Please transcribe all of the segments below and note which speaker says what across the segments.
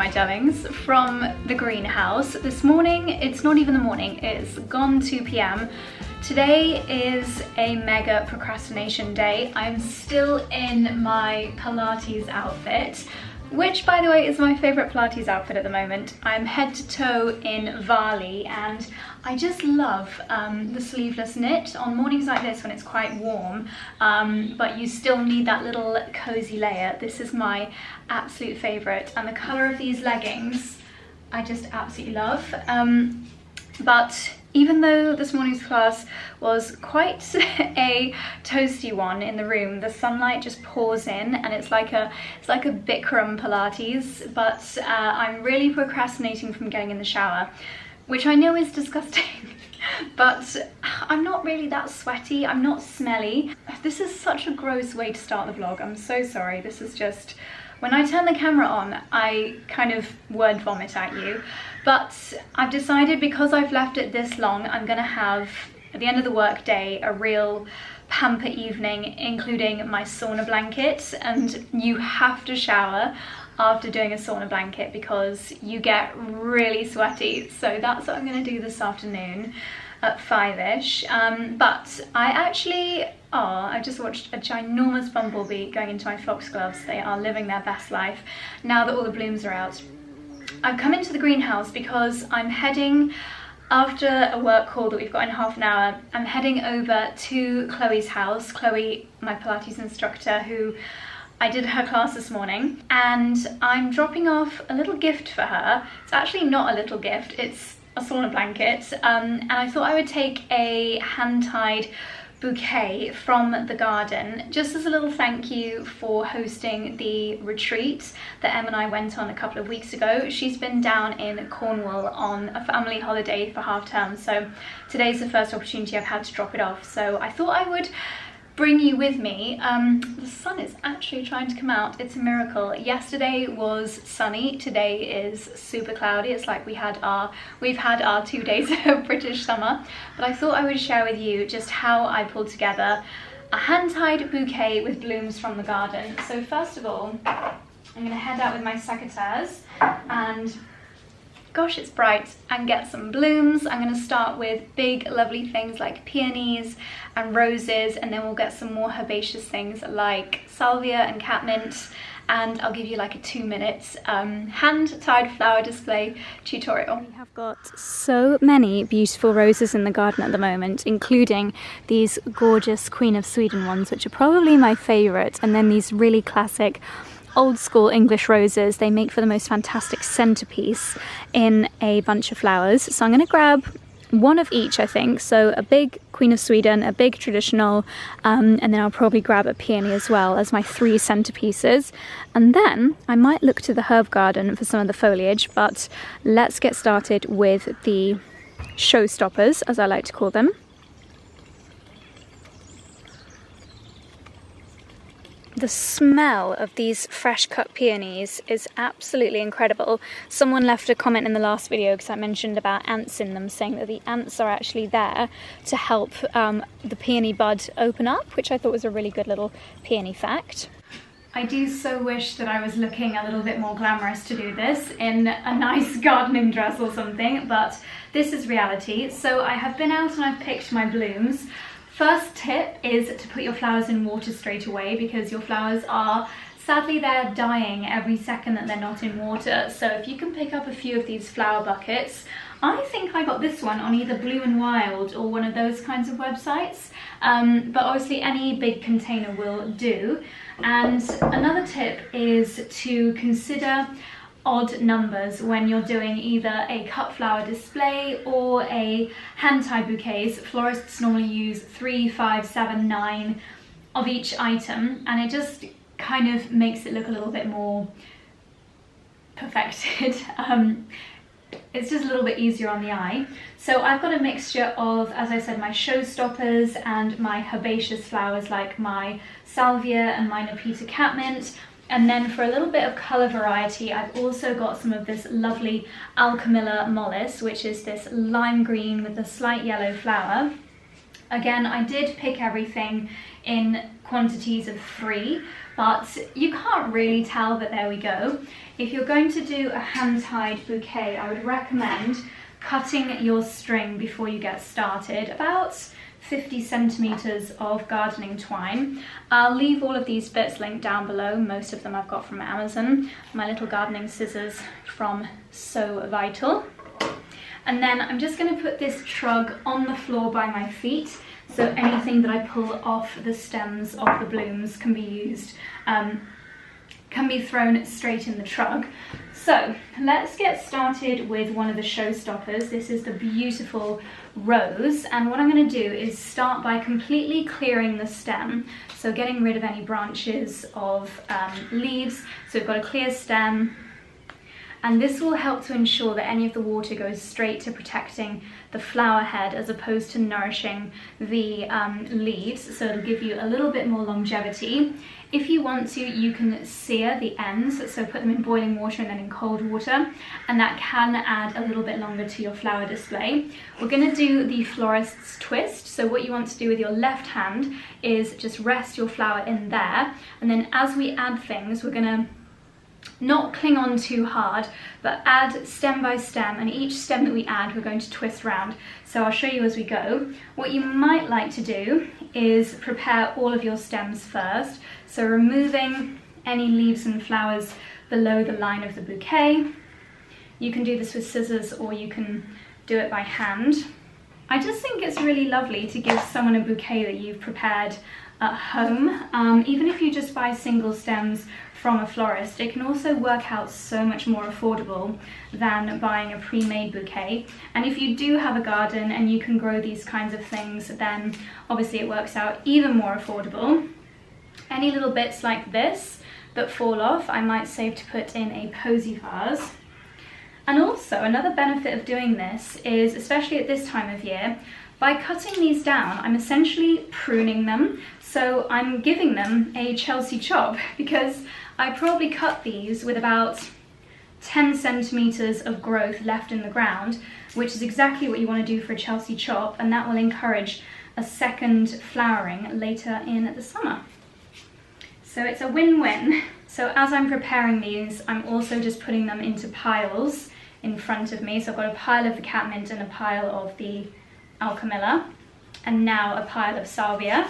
Speaker 1: my darlings, from the greenhouse. This morning, it's not even the morning, it's gone 2 p.m. Today is a mega procrastination day. I'm still in my Pilates outfit, which by the way is my favourite Pilates outfit at the moment. I'm head to toe in 𝑭𝒊𝒏𝒅 and I just love the sleeveless knit on mornings like this when it's quite warm, but you still need that little cozy layer. This is my absolute favourite, and the colour of these leggings I just absolutely love. But even though this morning's class was quite a toasty one in the room, the sunlight just pours in and it's like a Bikram Pilates, but I'm really procrastinating from getting in the shower, which I know is disgusting, but I'm not really that sweaty, I'm not smelly. This is such a gross way to start the vlog, I'm so sorry. This is just, when I turn the camera on, I kind of word vomit at you. But I've decided, because I've left it this long, I'm gonna have, at the end of the work day, a real pamper evening, including my sauna blanket. And you have to shower after doing a sauna blanket because you get really sweaty. So that's what I'm gonna do this afternoon at 5ish. But I just watched a ginormous bumblebee going into my foxgloves. They are living their best life now that all the blooms are out. I've come into the greenhouse because I'm heading, after a work call that we've got in half an hour, I'm heading over to Chloe's house. Chloe, my Pilates instructor, who I did her class this morning, and I'm dropping off a little gift for her. It's actually not a little gift, it's a sauna blanket, and I thought I would take a hand-tied bouquet from the garden just as a little thank you for hosting the retreat that Em and I went on a couple of weeks ago. She's been down in Cornwall on a family holiday for half term, so today's the first opportunity I've had to drop it off, so I thought I would bring you with me. The sun is actually trying to come out. It's a miracle. Yesterday was sunny, today is super cloudy. It's like we've had our 2 days of British summer. But I thought I would share with you just how I pulled together a hand-tied bouquet with blooms from the garden. So first of all, I'm going to head out with my secateurs and, gosh, it's bright, and get some blooms. I'm going to start with big lovely things like peonies and roses, and then we'll get some more herbaceous things like salvia and catmint, and I'll give you like a 2-minute hand-tied flower display tutorial. We have got so many beautiful roses in the garden at the moment, including these gorgeous Queen of Sweden ones, which are probably my favourite, and then these really classic old school English roses. They make for the most fantastic centerpiece in a bunch of flowers. So I'm going to grab one of each, I think. So a big Queen of Sweden, a big traditional, and then I'll probably grab a peony as well as my 3 centerpieces. And then I might look to the herb garden for some of the foliage, but let's get started with the showstoppers, as I like to call them. The smell of these fresh cut peonies is absolutely incredible. Someone left a comment in the last video because I mentioned about ants in them, saying that the ants are actually there to help the peony bud open up, which I thought was a really good little peony fact. I do so wish that I was looking a little bit more glamorous to do this in a nice gardening dress or something, but this is reality. So I have been out and I've picked my blooms. First tip is to put your flowers in water straight away, because your flowers are, sadly, they're dying every second that they're not in water. So if you can pick up a few of these flower buckets, I think I got this one on either Blue and Wild or one of those kinds of websites, but obviously any big container will do. And another tip is to consider odd numbers when you're doing either a cut flower display or a hand-tied bouquets. Florists normally use 3, 5, 7, 9 of each item, and it just kind of makes it look a little bit more perfected. It's just a little bit easier on the eye. So I've got a mixture of, as I said, my showstoppers and my herbaceous flowers like my salvia and my Nepeta catmint. And then for a little bit of colour variety, I've also got some of this lovely Alchemilla mollis, which is this lime green with a slight yellow flower. Again, I did pick everything in quantities of 3, but you can't really tell, but there we go. If you're going to do a hand-tied bouquet, I would recommend cutting your string before you get started, about 50 centimeters of gardening twine. I'll leave all of these bits linked down below. Most of them I've got from Amazon. My little gardening scissors from 𝑭𝒊𝒏𝒅. And then I'm just going to put this trug on the floor by my feet, so anything that I pull off the stems of the blooms can be used, can be thrown straight in the trug. So let's get started with one of the showstoppers. This is the beautiful rose, and what I'm going to do is start by completely clearing the stem, so getting rid of any branches of leaves. So we've got a clear stem, and this will help to ensure that any of the water goes straight to protecting the flower head as opposed to nourishing the leaves, so it'll give you a little bit more longevity. If you want to, you can sear the ends, so put them in boiling water and then in cold water, and that can add a little bit longer to your flower display. We're going to do the florist's twist, so what you want to do with your left hand is just rest your flower in there, and then as we add things, we're going to not cling on too hard, but add stem by stem, and each stem that we add we're going to twist round. So I'll show you as we go. What you might like to do is prepare all of your stems first, so removing any leaves and flowers below the line of the bouquet. You can do this with scissors or you can do it by hand. I just think it's really lovely to give someone a bouquet that you've prepared at home. Even if you just buy single stems from a florist, it can also work out so much more affordable than buying a pre-made bouquet. And if you do have a garden and you can grow these kinds of things, then obviously it works out even more affordable. Any little bits like this that fall off, I might save to put in a posy vase. And also another benefit of doing this is, especially at this time of year, by cutting these down, I'm essentially pruning them. So I'm giving them a Chelsea chop, because I probably cut these with about 10 centimeters of growth left in the ground, which is exactly what you want to do for a Chelsea chop, and that will encourage a second flowering later in the summer. So it's a win-win. So as I'm preparing these, I'm also just putting them into piles in front of me. So I've got a pile of the catmint and a pile of the 𝑭𝒊𝒏𝒅, and now a pile of salvia.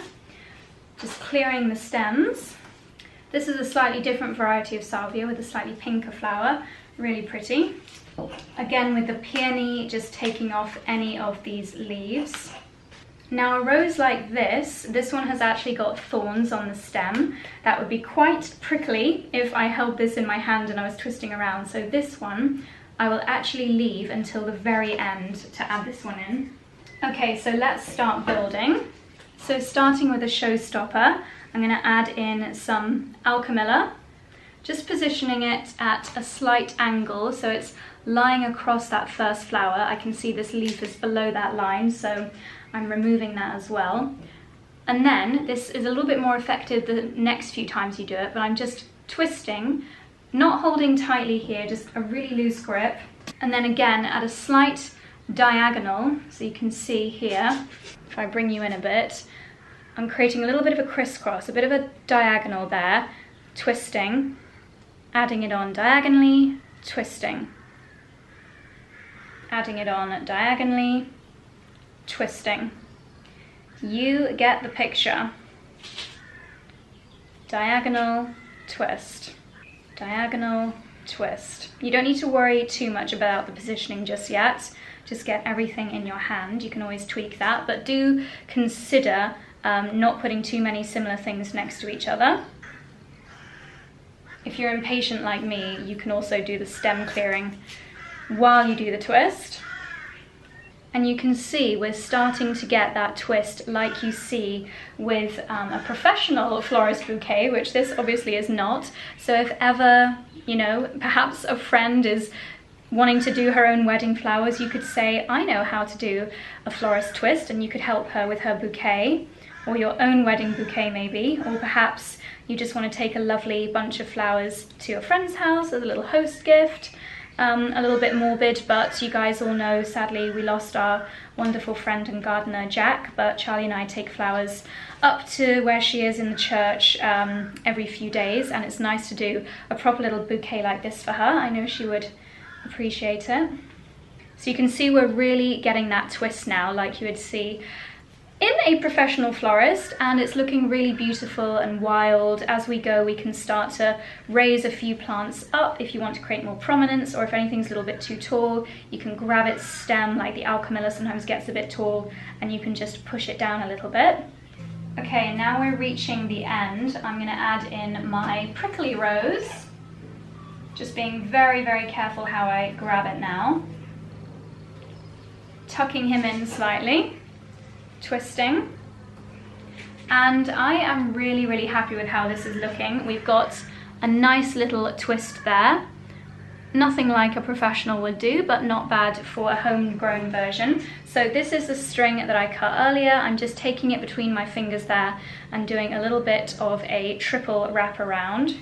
Speaker 1: Just clearing the stems. This is a slightly different variety of salvia with a slightly pinker flower, really pretty. Again with the peony, just taking off any of these leaves. Now a rose like this one has actually got thorns on the stem. That would be quite prickly if I held this in my hand and I was twisting around. So this one I will actually leave until the very end to add this one in. Okay, so let's start building. So starting with a showstopper, I'm going to add in some 𝑭𝒊𝒏𝒅, just positioning it at a slight angle so it's lying across that first flower. I can see this leaf is below that line, so I'm removing that as well. And then this is a little bit more effective the next few times you do it, but I'm just twisting, not holding tightly here, just a really loose grip. And then again at a slight diagonal, so you can see here, if I bring you in a bit, I'm creating a little bit of a crisscross, a bit of a diagonal there, twisting, adding it on diagonally, twisting, adding it on diagonally, twisting. You get the picture. Diagonal, twist, diagonal, twist. You don't need to worry too much about the positioning just yet. Just get everything in your hand. You can always tweak that, but do consider not putting too many similar things next to each other. If you're impatient like me, you can also do the stem clearing while you do the twist. And you can see we're starting to get that twist like you see with a professional florist bouquet, which this obviously is not. So if ever, you know, perhaps a friend is wanting to do her own wedding flowers, you could say, I know how to do a florist twist, and you could help her with her bouquet, or your own wedding bouquet maybe, or perhaps you just want to take a lovely bunch of flowers to your friend's house as a little host gift. a little bit morbid, but you guys all know, sadly, we lost our wonderful friend and gardener, Jack, but Charlie and I take flowers up to where she is in the church every few days, and it's nice to do a proper little bouquet like this for her. I know she would appreciate it. So you can see we're really getting that twist now, like you would see in a professional florist, and it's looking really beautiful and wild. As we go, we can start to raise a few plants up if you want to create more prominence, or if anything's a little bit too tall, you can grab its stem, like the 𝑭𝒊𝒏𝒅 sometimes gets a bit tall, and you can just push it down a little bit. Okay, now we're reaching the end. I'm gonna add in my prickly rose, just being very, very careful how I grab it now. Tucking him in slightly, twisting, and I am really, really happy with how this is looking. We've got a nice little twist there. Nothing like a professional would do, but not bad for a homegrown version. So this is the string that I cut earlier. I'm just taking it between my fingers there and doing a little bit of a triple wrap around,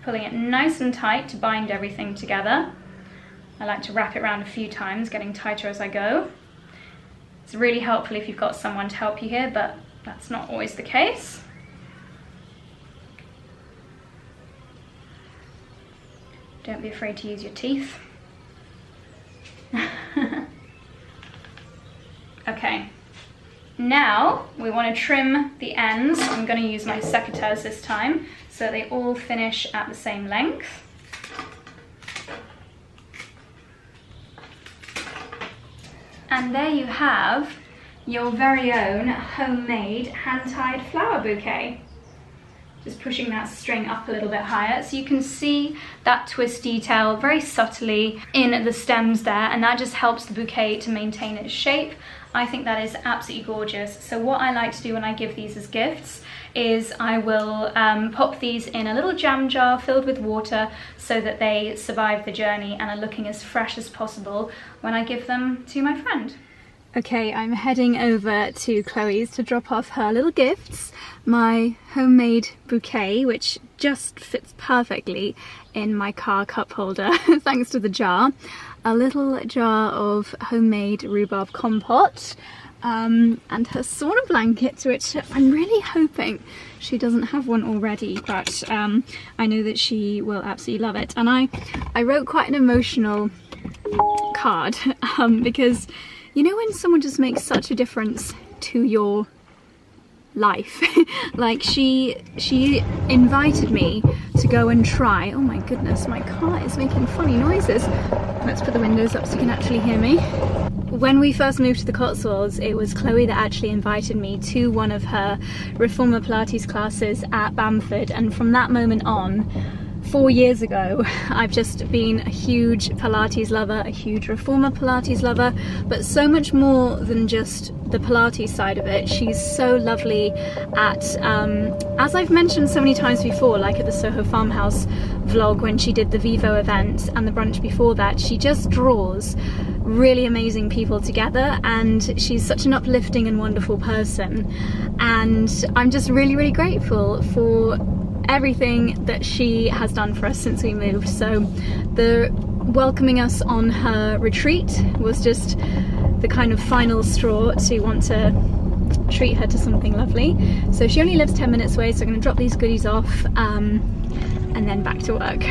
Speaker 1: pulling it nice and tight to bind everything together. I like to wrap it around a few times, getting tighter as I go. It's really helpful if you've got someone to help you here, but that's not always the case. Don't be afraid to use your teeth. Okay, now we want to trim the ends. I'm going to use my secateurs this time, so they all finish at the same length. And there you have your very own homemade hand-tied flower bouquet. Just pushing that string up a little bit higher so you can see that twist detail very subtly in the stems there, and that just helps the bouquet to maintain its shape. I think that is absolutely gorgeous. So what I like to do when I give these as gifts is I will pop these in a little jam jar filled with water so that they survive the journey and are looking as fresh as possible when I give them to my friend. Okay, I'm heading over to Chloe's to drop off her little gifts. My homemade bouquet, which just fits perfectly in my car cup holder, thanks to the jar. A little jar of homemade rhubarb compote, and her sauna blanket, which I'm really hoping she doesn't have one already, but I know that she will absolutely love it. And I wrote quite an emotional card, because you know when someone just makes such a difference to your life. Like she invited me to go and try, oh my goodness, my car is making funny noises. Let's put the windows up so you can actually hear me. When we first moved to the Cotswolds, it was Chloe that actually invited me to one of her Reformer Pilates classes at Bamford, and from that moment on, 4 years ago, I've just been a huge Pilates lover, a huge Reformer Pilates lover, but so much more than just the Pilates side of it. She's so lovely at, as I've mentioned so many times before, like at the Soho Farmhouse vlog when she did the Vivo event and the brunch before that, she just draws really amazing people together, and she's such an uplifting and wonderful person, and I'm just really, really grateful for everything that she has done for us since we moved. So the welcoming us on her retreat was just the kind of final straw to want to treat her to something lovely. So she only lives 10 minutes away, so I'm going to drop these goodies off and then back to work.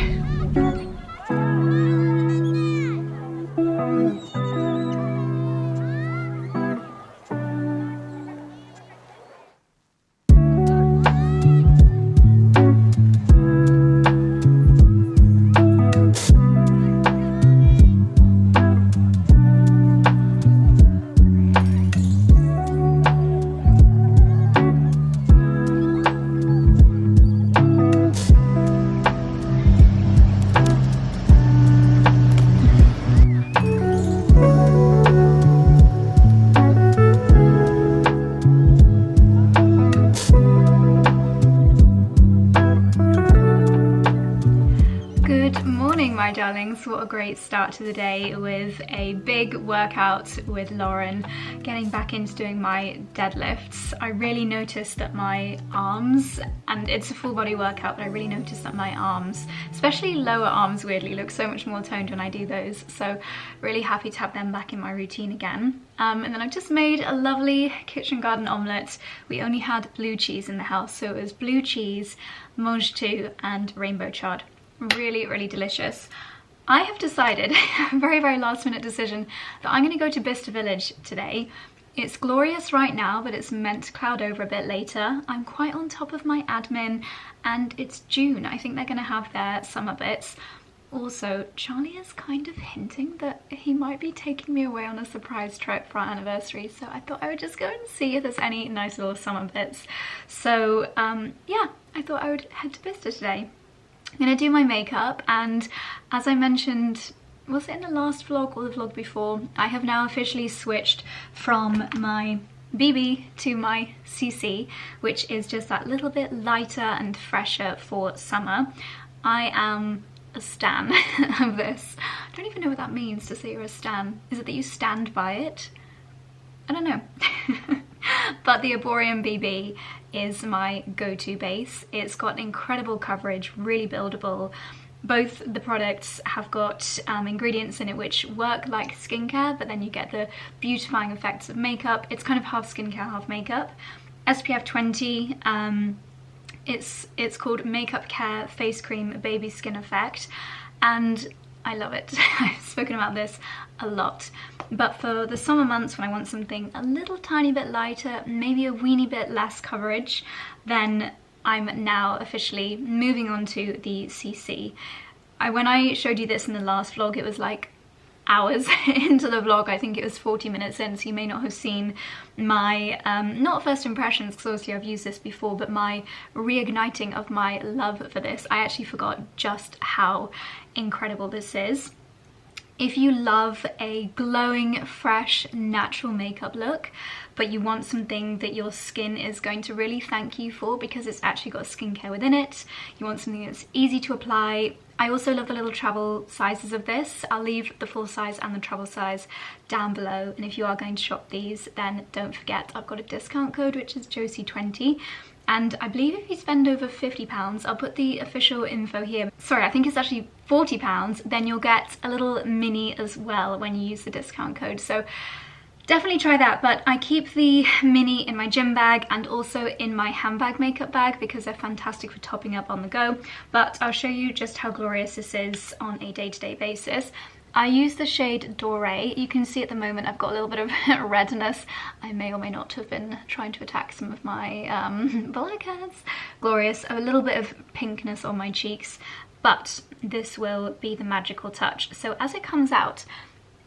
Speaker 1: morning, my darlings. What a great start to the day with a big workout with Lauren, getting back into doing my deadlifts. I really noticed that my arms, and it's a full body workout, but I really noticed that my arms, especially lower arms weirdly, look so much more toned when I do those. So really happy to have them back in my routine again. And then I just made a lovely kitchen garden omelette. We only had blue cheese in the house, so it was blue cheese, mange tout, and rainbow chard. Really, really delicious. I have decided, a very, very last minute decision, that I'm going to go to Bicester Village today. It's glorious right now, but it's meant to cloud over a bit later. I'm quite on top of my admin, and it's June. I think they're going to have their summer bits. Also, Charlie is kind of hinting that he might be taking me away on a surprise trip for our anniversary, so I thought I would just go and see if there's any nice little summer bits. So yeah, I thought I would head to Bicester today. I'm gonna do my makeup, and as I mentioned, was it in the last vlog or the vlog before, I have now officially switched from my BB to my CC, which is just that little bit lighter and fresher for summer. I am a stan of this. I don't even know what that means, to say you're a stan. Is it that you stand by it? I don't know. But the 𝑭𝒊𝒏𝒅 BB is my go-to base. It's got incredible coverage, really buildable. Both the products have got ingredients in it which work like skincare, but then you get the beautifying effects of makeup. It's kind of half skincare, half makeup. SPF 20, it's called Makeup Care Face Cream Baby Skin Effect, and I love it. I've spoken about this a lot. But for the summer months when I want something a little tiny bit lighter, maybe a weeny bit less coverage, then I'm now officially moving on to the CC. When I showed you this in the last vlog, it was like hours into the vlog. I think it was 40 minutes in, so you may not have seen my not first impressions, because obviously I've used this before, but my reigniting of my love for this. I actually forgot just how incredible this is. If you love a glowing, fresh, natural makeup look, but you want something that your skin is going to really thank you for because it's actually got skincare within it, you want something that's easy to apply. I also love the little travel sizes of this. I'll leave the full size and the travel size down below, and if you are going to shop these, then don't forget I've got a discount code which is Josie20, and I believe if you spend over £50, I'll put the official info here. Sorry, I think it's actually £40, then you'll get a little mini as well when you use the discount code. So definitely try that, but I keep the mini in my gym bag and also in my handbag makeup bag because they're fantastic for topping up on the go. But I'll show you just how glorious this is on a day-to-day basis. I use the shade Doré. You can see at the moment I've got a little bit of redness. I may or may not have been trying to attack some of my blackheads. Glorious. A little bit of pinkness on my cheeks, but this will be the magical touch. So as it comes out,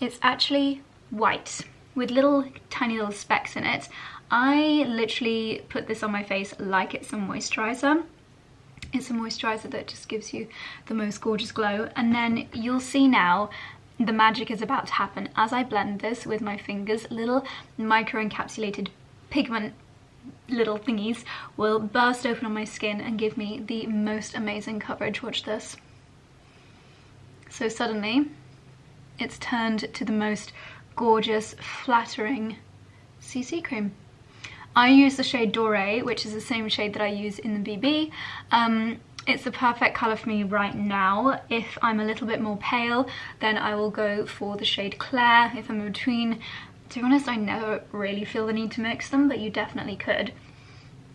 Speaker 1: it's actually white with little tiny little specks in it. I literally put this on my face like it's a moisturizer. It's a moisturizer that just gives you the most gorgeous glow, and then you'll see now the magic is about to happen. As I blend this with my fingers, little micro-encapsulated pigment little thingies will burst open on my skin and give me the most amazing coverage. Watch this. So suddenly it's turned to the most gorgeous, flattering CC cream. I use the shade Doré, which is the same shade that I use in the BB. It's the perfect colour for me right now. If I'm a little bit more pale, then I will go for the shade Claire. If I'm in between, to be honest, I never really feel the need to mix them, but you definitely could.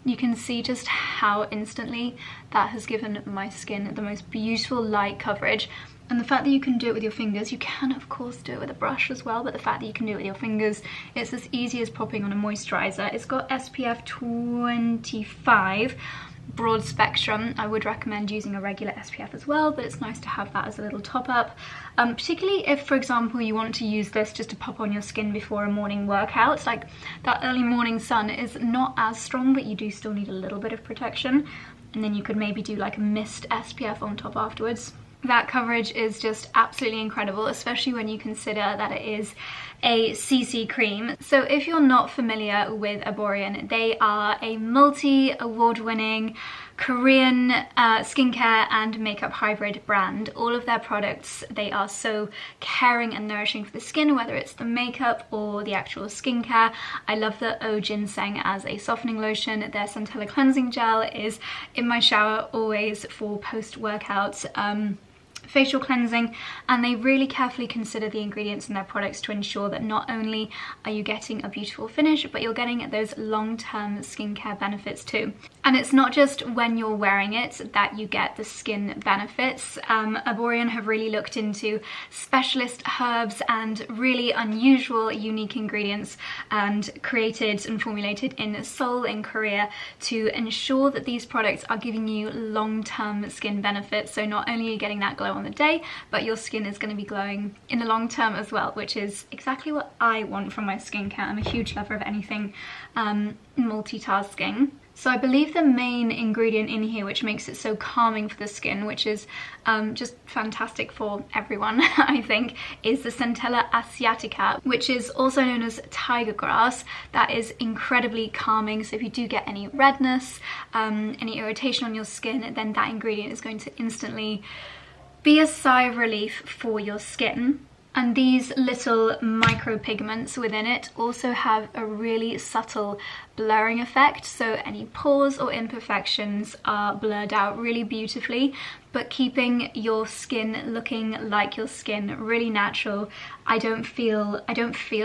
Speaker 1: You can see just how instantly that has given my skin the most beautiful light coverage. And the fact that you can do it with your fingers, you can of course do it with a brush as well, but the fact that you can do it with your fingers, it's as easy as popping on a moisturizer. It's got SPF 25, broad spectrum. I would recommend using a regular SPF as well, but it's nice to have that as a little top up. Particularly if, for example, you want to use this just to pop on your skin before a morning workout. Like that early morning sun is not as strong, but you do still need a little bit of protection. And then you could maybe do like a mist SPF on top afterwards. That coverage is just absolutely incredible, especially when you consider that it is a CC cream. So if you're not familiar with 𝑭𝒊𝒏𝒅, they are a multi-award-winning Korean skincare and makeup hybrid brand. All of their products, they are so caring and nourishing for the skin, whether it's the makeup or the actual skincare. I love the 𝑭𝒌𝘐𝘮 ginseng as a softening lotion. Their centella cleansing gel is in my shower always for post-workout facial cleansing, and they really carefully consider the ingredients in their products to ensure that not only are you getting a beautiful finish, but you're getting those long-term skincare benefits too. And it's not just when you're wearing it that you get the skin benefits. 𝑭𝒊𝒏𝒅 have really looked into specialist herbs and really unusual, unique ingredients and created and formulated in Seoul in Korea to ensure that these products are giving you long-term skin benefits. So not only are you getting that glow on the day, but your skin is going to be glowing in the long term as well, which is exactly what I want from my skincare. I'm a huge lover of anything multitasking. So I believe the main ingredient in here which makes it so calming for the skin, which is just fantastic for everyone, I think, is the centella asiatica, which is also known as tiger grass. That is incredibly calming. So if you do get any redness, any irritation on your skin, then that ingredient is going to instantly be a sigh of relief for your skin. And these little micropigments within it also have a really subtle blurring effect, so any pores or imperfections are blurred out really beautifully, but keeping your skin looking like your skin, really natural. I don't feel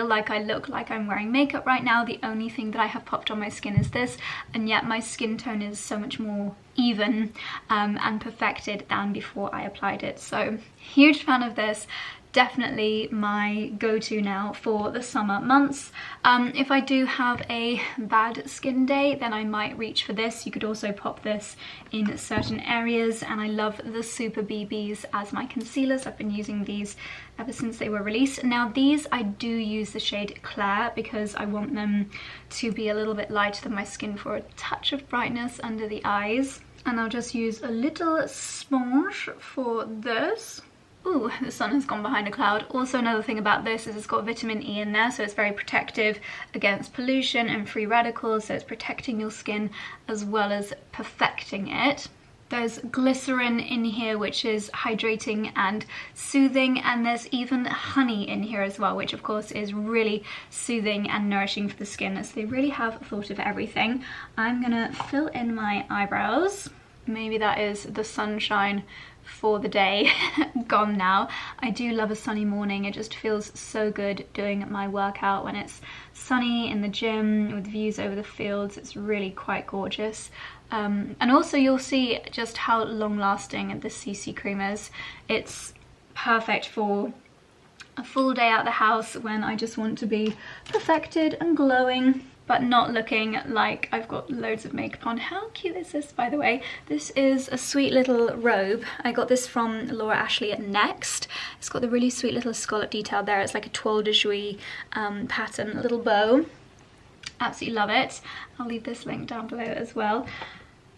Speaker 1: like I look like I'm wearing makeup right now. The only thing that I have popped on my skin is this, and yet my skin tone is so much more even and perfected than before I applied it. So huge fan of this. Definitely my go-to now for the summer months. If I do have a bad skin day, then I might reach for this. You could also pop this in certain areas, and I love the Super BBs as my concealers. I've been using these ever since they were released. Now these, I do use the shade Claire because I want them to be a little bit lighter than my skin for a touch of brightness under the eyes. And I'll just use a little sponge for this. Ooh, the sun has gone behind a cloud. Also, another thing about this is it's got vitamin E in there, so it's very protective against pollution and free radicals, so it's protecting your skin as well as perfecting it. There's glycerin in here, which is hydrating and soothing, and there's even honey in here as well, which of course is really soothing and nourishing for the skin. So they really have thought of everything. I'm gonna fill in my eyebrows. Maybe that is the sunshine for the day gone now. I do love a sunny morning. It just feels so good doing my workout when it's sunny in the gym with views over the fields. It's really quite gorgeous. And also you'll see just how long lasting this CC cream is. It's perfect for a full day out the house when I just want to be perfected and glowing, but not looking like I've got loads of makeup on. How cute is this, by the way? This is a sweet little robe. I got this from Laura Ashley at Next. It's got the really sweet little scallop detail there. It's like a 𝑭𝒊𝒏𝒅 pattern, a little bow. Absolutely love it. I'll leave this link down below as well.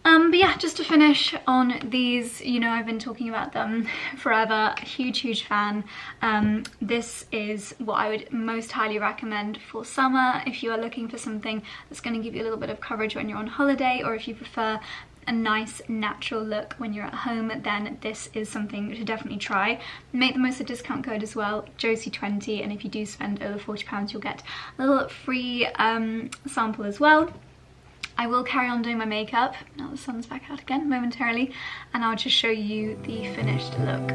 Speaker 1: But yeah, just to finish on these, you know, I've been talking about them forever. Huge fan. This is what I would most highly recommend for summer if you are looking for something that's going to give you a little bit of coverage when you're on holiday, or if you prefer a nice natural look when you're at home, then this is something to definitely try. Make the most of the discount code as well, Josie20, and if you do spend over £40, you'll get a little free sample as well. I will carry on doing my makeup, now the sun's back out again momentarily, and I'll just show you the finished look.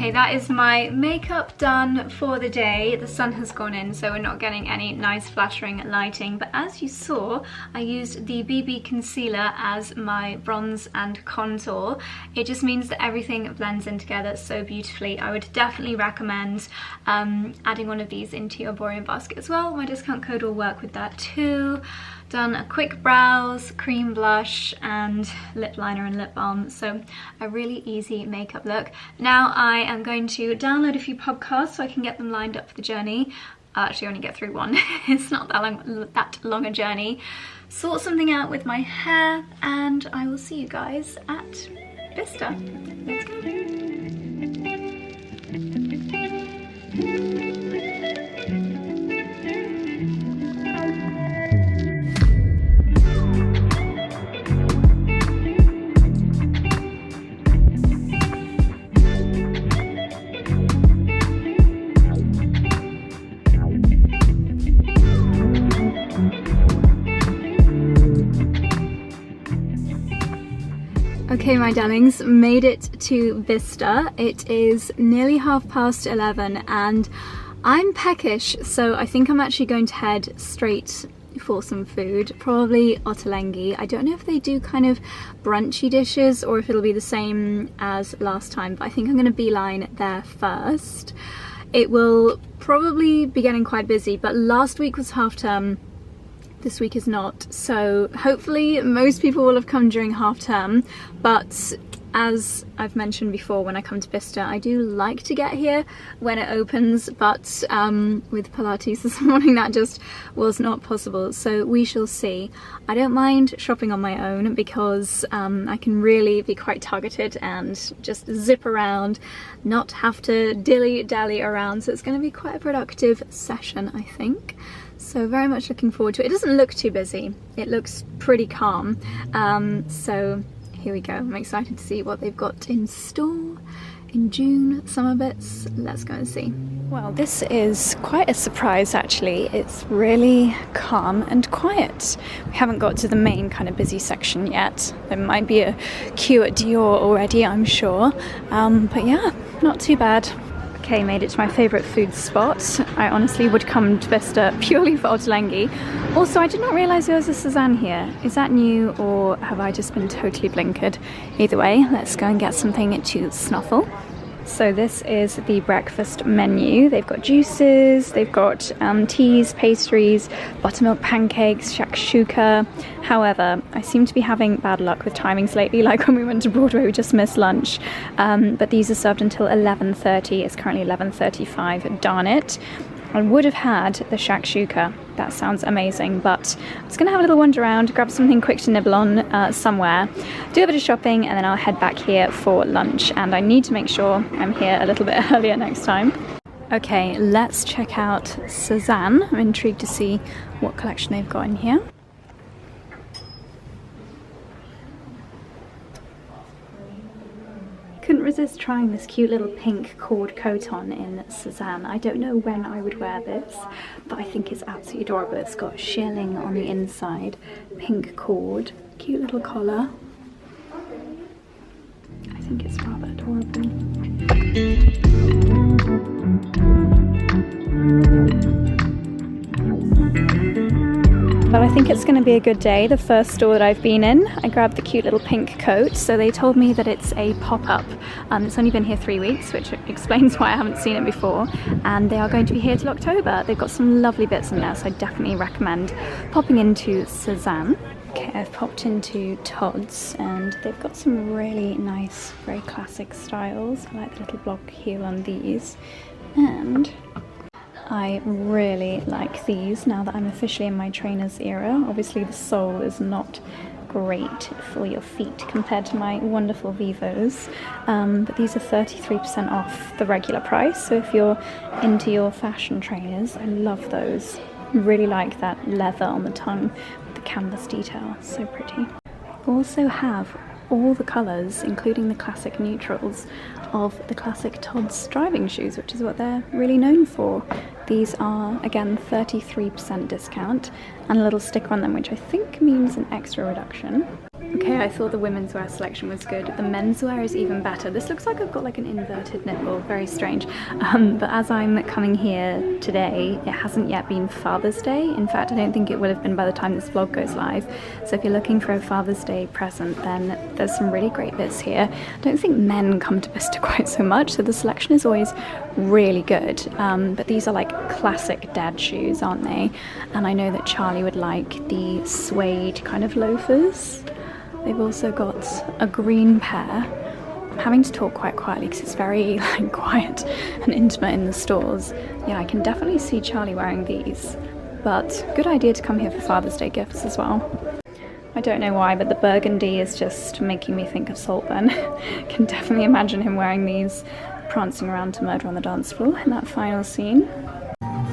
Speaker 1: That is my makeup done for the day. The sun has gone in, so we're not getting any nice flattering lighting, but as you saw, I used the BB concealer as my bronze and contour. It just means that everything blends in together so beautifully. I would definitely recommend adding one of these into your Borean basket as well. My discount code will work with that too. done a quick brows, cream blush, and lip liner and lip balm. So a really easy makeup look. Now I am going to download a few podcasts so I can get them lined up for the journey. I actually only get through one. It's not that long a journey. Sort something out with my hair, and I will see you guys at Bicester. Let's go. Okay, my darlings, made it to Bicester. It is nearly 11:30 and I'm peckish, so I think I'm actually going to head straight for some food, probably 𝘞𝘡𝘡𝘏. I don't know if they do kind of brunchy dishes or if it'll be the same as last time, but I think I'm going to beeline there first. It will probably be getting quite busy, but last week was half term. This week is not, so hopefully most people will have come during half term, but as I've mentioned before, when I come to Bicester I do like to get here when it opens, but with Pilates this morning that just was not possible, so we shall see. I don't mind shopping on my own because I can really be quite targeted and just zip around, not have to dilly-dally around, so it's going to be quite a productive session, I think. So very much looking forward to it. It doesn't look too busy, it looks pretty calm, so here we go. I'm excited to see what they've got in store in June, summer bits. Let's go and see. Well, this is quite a surprise actually. It's really calm and quiet. We haven't got to the main kind of busy section yet. There might be a queue at Dior already, I'm sure, but yeah, not too bad. Okay, made it to my favourite food spot. I honestly would come to Bicester purely for 𝘞𝘡𝘡𝘏. Also, I did not realise there was a 𝑐'𝑧 here. Is that new or have I just been totally blinkered? Either way, let's go and get something to snuffle. So this is the breakfast menu. They've got juices, they've got teas, pastries, buttermilk pancakes, shakshuka. However, I seem to be having bad luck with timings lately, like when we went to Broadway we just missed lunch. But these are served until 11:30, it's currently 11:35, darn it. I would have had the shakshuka, that sounds amazing, but I'm just gonna have a little wander around, grab something quick to nibble on somewhere, do a bit of shopping, and then I'll head back here for lunch. And I need to make sure I'm here a little bit earlier next time. Okay, let's check out 𝑐'𝑧. I'm intrigued to see what collection they've got in here. Couldn't resist trying this cute little pink cord coat on in 𝑐'𝑧. I don't know when I would wear this, but I think it's absolutely adorable. It's got shearling on the inside, pink cord, cute little collar. I think it's rather adorable. Well, I think it's going to be a good day. The first store that I've been in, I grabbed the cute little pink coat. So they told me that it's a pop-up. It's only been here 3 weeks, which explains why I haven't seen it before. And they are going to be here till October. They've got some lovely bits in there, so I definitely recommend popping into 𝑐'𝑧. Okay, I've popped into Todd's and they've got some really nice, very classic styles. I like the little block heel on these. And I really like these now that I'm officially in my trainer's era. Obviously the sole is not great for your feet compared to my wonderful 𝑭𝒂𝒕, but these are 33% off the regular price, so if you're into your fashion trainers, I love those. Really like that leather on the tongue with the canvas detail, so pretty. I also have all the colours, including the classic neutrals, of the classic Todd's driving shoes, which is what they're really known for. These are, again, 33% discount and a little sticker on them, which I think means an extra reduction. Okay, I thought the women's wear selection was good. The men's wear is even better. This looks like I've got like an inverted nipple, very strange. But as I'm coming here today, it hasn't yet been Father's Day. In fact, I don't think it will have been by the time this vlog goes live. So if you're looking for a Father's Day present, then there's some really great bits here. I don't think men come to Bicester quite so much, so the selection is always really good. But these are like classic dad shoes, aren't they? And I know that Charlie would like the suede kind of loafers. They've also got a green pair. I'm having to talk quite quietly because it's very like quiet and intimate in the stores. Yeah, I can definitely see Charlie wearing these, but good idea to come here for Father's Day gifts as well. I don't know why, but the burgundy is just making me think of 𝑭𝒊𝒏𝒅. Can definitely imagine him wearing these, prancing around to Murder on the Dance Floor in that final scene.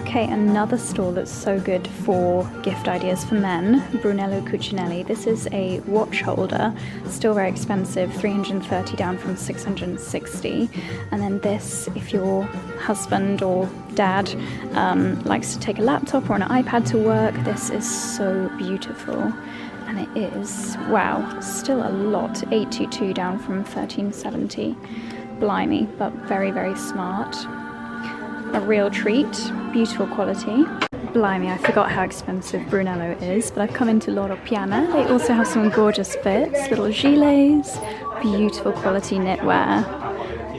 Speaker 1: Okay, another store that's so good for gift ideas for men, Brunello Cucinelli. This is a watch holder, still very expensive, 330 down from 660. And then this, if your husband or dad likes to take a laptop or an iPad to work, this is so beautiful. And it is, wow, still a lot, 822 down from 1370. Blimey, but very, very smart. A real treat, beautiful quality. Blimey, I forgot how expensive Brunello is, but I've come into 𝑭𝒊𝒏𝒅. They also have some gorgeous bits, little gilets, beautiful quality knitwear.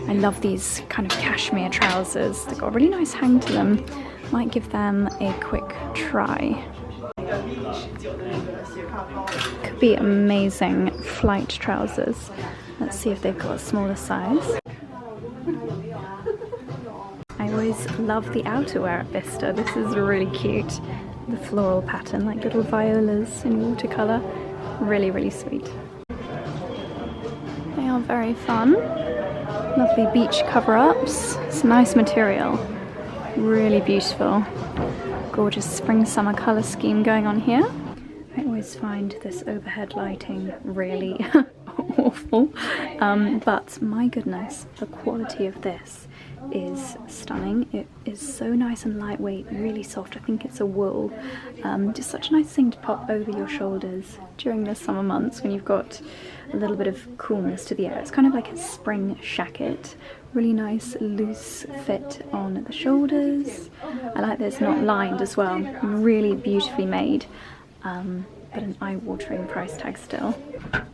Speaker 1: I love these kind of cashmere trousers. They've got a really nice hang to them. Might give them a quick try. Could be amazing flight trousers. Let's see if they've got a smaller size. I always love the outerwear at Bicester. This is really cute. The floral pattern, like little violas in watercolour. Really, really sweet. They are very fun. Lovely beach cover-ups. It's a nice material. Really beautiful. Gorgeous spring-summer colour scheme going on here. I always find this overhead lighting really awful. But my goodness, the quality of this is stunning. It is so nice and lightweight, really soft. I think it's a wool. Just such a nice thing to pop over your shoulders during the summer months when you've got a little bit of coolness to the air. It's kind of like a spring shacket. Really nice loose fit on the shoulders. I like that it's not lined as well. Really beautifully made. But an eye-watering price tag still.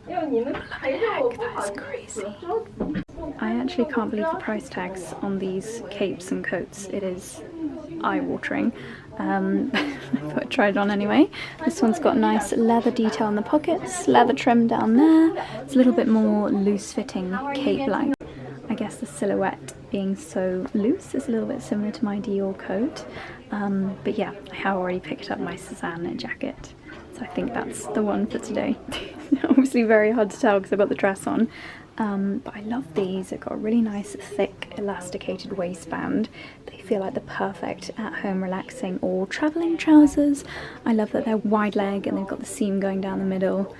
Speaker 1: That's crazy. I actually can't believe the price tags on these capes and coats. It is eye-watering. I thought I'd try it on anyway. This one's got a nice leather detail in the pockets, leather trim down there. It's a little bit more loose-fitting cape-like. I guess the silhouette being so loose is a little bit similar to my Dior coat. But yeah, I have already picked up my 𝑐𝑍anne jacket. So I think that's the one for today. Obviously very hard to tell because I've got the dress on. But I love these. They've got a really nice thick elasticated waistband. They feel like the perfect at-home relaxing or travelling trousers. I love that they're wide leg and they've got the seam going down the middle.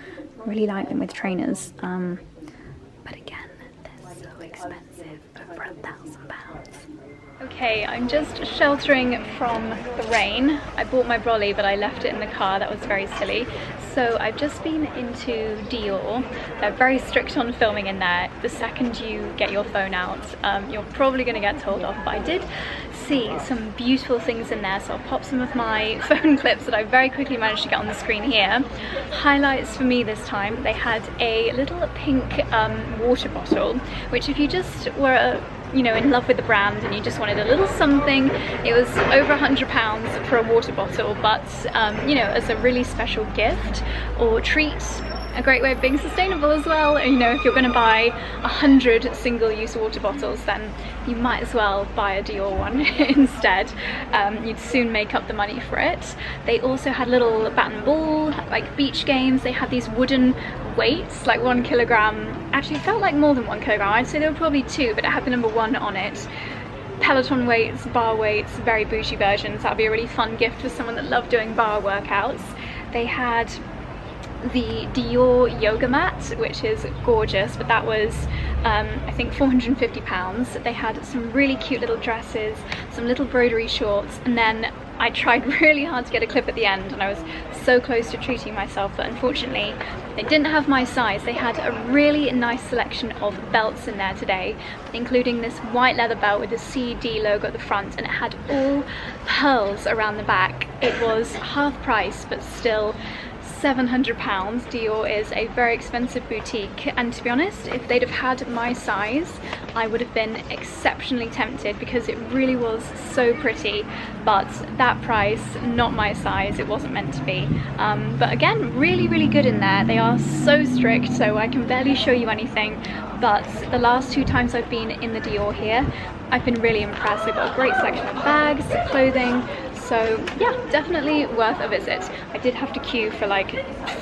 Speaker 1: Really like them with trainers. But again, they're so expensive, over £1,000. Okay, I'm just sheltering from the rain. I bought my brolly, but I left it in the car. That was very silly. So I've just been into Dior. They're very strict on filming in there. The second you get your phone out, you're probably going to get told off. But I did see some beautiful things in there, so I'll pop some of my phone clips that I very quickly managed to get on the screen here. Highlights for me this time, they had a little pink water bottle, which if you just were in love with the brand and you just wanted a little something, it was over £100 for a water bottle, but as a really special gift or treat, a great way of being sustainable as well. If you're going to buy 100 single-use water bottles, then you might as well buy a Dior one instead. You'd soon make up the money for it. They also had little bat and ball, like beach games. They had these wooden weights, like 1 kilogram. Actually, it felt like more than 1 kilogram. I'd say there were probably 2, but it had the number 1 on it. Peloton weights, bar weights, very bougie versions. That would be a really fun gift for someone that loved doing bar workouts. They had the Dior yoga mat, which is gorgeous, but that was I think £450. They had some really cute little dresses, some little broderie shorts, and then I tried really hard to get a clip at the end and I was so close to treating myself, but unfortunately they didn't have my size. They had a really nice selection of belts in there today, including this white leather belt with the CD logo at the front, and it had all pearls around the back. It was half price, but still £700. Dior is a very expensive boutique, and to be honest, if they'd have had my size, I would have been exceptionally tempted because it really was so pretty, but that price, not my size, it wasn't meant to be. But again, really, really good in there. They are so strict, so I can barely show you anything, but the last 2 times I've been in the Dior here, I've been really impressed. They've got a great selection of bags, clothing, so yeah, definitely worth a visit. I did have to queue for like